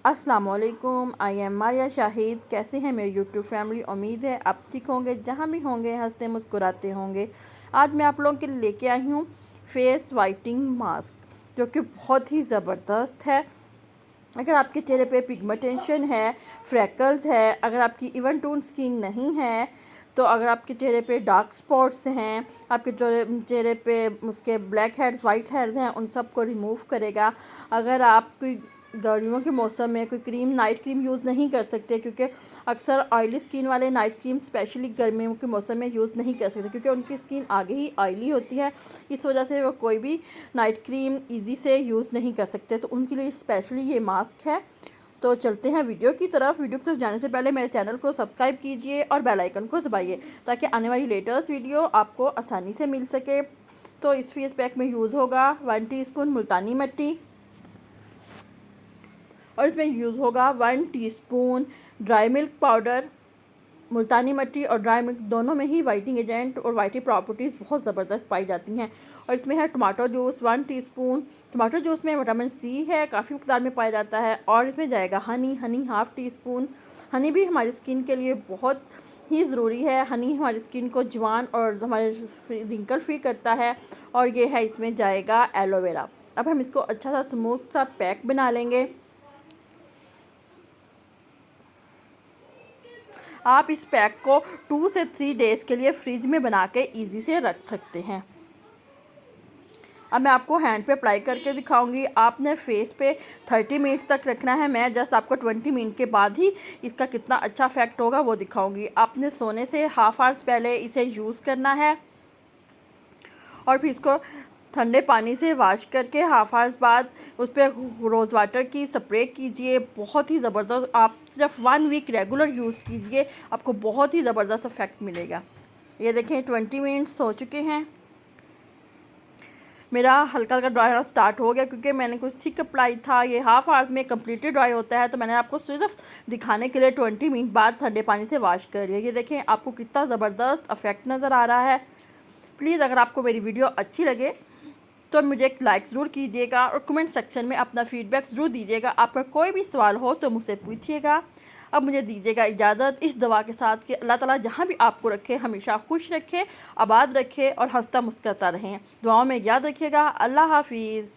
अस्सलामुअलैकुम, I am Maria Shahid. कैसे हैं मेरी यूट्यूब फैमिली? उम्मीद है आप ठीक होंगे, जहाँ भी होंगे हंसते मुस्कुराते होंगे। आज मैं आप लोगों के लिए लेके आई हूँ फेस वाइटनिंग मास्क, जो कि बहुत ही ज़बरदस्त है। अगर आपके चेहरे पे पिगमेंटेशन है, फ्रैकल्स है, अगर आपकी इवन टोन स्किन नहीं है, तो अगर आपके चेहरे पे डार्क स्पॉट्स हैं, आपके चेहरे पे उसके ब्लैक हेड्स, वाइट हेड्स हैं, उन सब को रिमूव करेगा। अगर आप कोई गर्मियों के मौसम में कोई क्रीम, नाइट क्रीम यूज़ नहीं कर सकते, क्योंकि अक्सर ऑयली स्किन वाले नाइट क्रीम स्पेशली गर्मियों के मौसम में यूज़ नहीं कर सकते, क्योंकि उनकी स्किन आगे ही ऑयली होती है। इस वजह से वो कोई भी नाइट क्रीम इजी से यूज़ नहीं कर सकते, तो उनके लिए स्पेशली ये मास्क है। तो चलते हैं वीडियो की तरफ। वीडियो की तरफ जाने से पहले मेरे चैनल को सब्सक्राइब कीजिए और बेल आइकन को दबाइए, ताकि आने वाली लेटेस्ट वीडियो आपको आसानी से मिल सके। तो इस फेस पैक में यूज़ होगा 1 टीस्पून मुल्तानी मिट्टी, और इसमें यूज़ होगा 1 टीस्पून ड्राई मिल्क पाउडर। मुल्तानी मिट्टी और ड्राई मिल्क दोनों में ही वाइटनिंग एजेंट और वाइटनिंग प्रॉपर्टीज़ बहुत ज़बरदस्त पाई जाती हैं। और इसमें है tomato juice 1 teaspoon. Tomato juice में विटामिन सी है, काफ़ी मकदार में पाया जाता है। और इसमें जाएगा हनी 1/2 टीस्पून। हनी भी हमारी स्किन के लिए बहुत ही ज़रूरी है। हनी हमारी स्किन को जवान और हमारे रिंकल फ्री करता है। और ये है, इसमें जाएगा एलोवेरा। अब हम इसको अच्छा सा स्मूथ सा पैक बना लेंगे। आप इस पैक को 2 से 3 डेज़ के लिए फ्रिज में बना के ईज़ी से रख सकते हैं। अब मैं आपको हैंड पे अप्लाई करके दिखाऊंगी। आपने फेस पे 30 मिनट्स तक रखना है। मैं जस्ट आपको 20 मिनट के बाद ही इसका कितना अच्छा इफेक्ट होगा वो दिखाऊंगी। आपने सोने से हाफ आवर्स पहले इसे यूज़ करना है, और फिर इसको ठंडे पानी से वॉश करके हाफ आवर्स बाद उस पर रोज़ वाटर की स्प्रे कीजिए। बहुत ही ज़बरदस्त, आप सिर्फ 1 वीक रेगुलर यूज़ कीजिए, आपको बहुत ही ज़बरदस्त इफेक्ट मिलेगा। ये देखें 20 मिनट्स हो चुके हैं। मेरा हल्का हल्का ड्राई होना स्टार्ट हो गया, क्योंकि मैंने कुछ थिक अप्लाई था। ये हाफ आवर्स में कम्प्लीटली ड्राई होता है, तो मैंने आपको सिर्फ दिखाने के लिए 20 मिनट बाद ठंडे पानी से वॉश कर लिया। ये देखें आपको कितना ज़बरदस्त इफेक्ट नज़र आ रहा है। प्लीज़ अगर आपको मेरी वीडियो अच्छी लगे तो मुझे एक लाइक ज़रूर कीजिएगा, और कमेंट सेक्शन में अपना फ़ीडबैक ज़रूर दीजिएगा। आपका कोई भी सवाल हो तो मुझसे पूछिएगा। अब मुझे दीजिएगा इजाज़त इस दुआ के साथ कि अल्लाह ताला जहाँ भी आपको रखे हमेशा खुश रखे, आबाद रखे और हंसता मुस्कुराता रहें। दुआओं में याद रखिएगा। अल्लाह हाफिज़।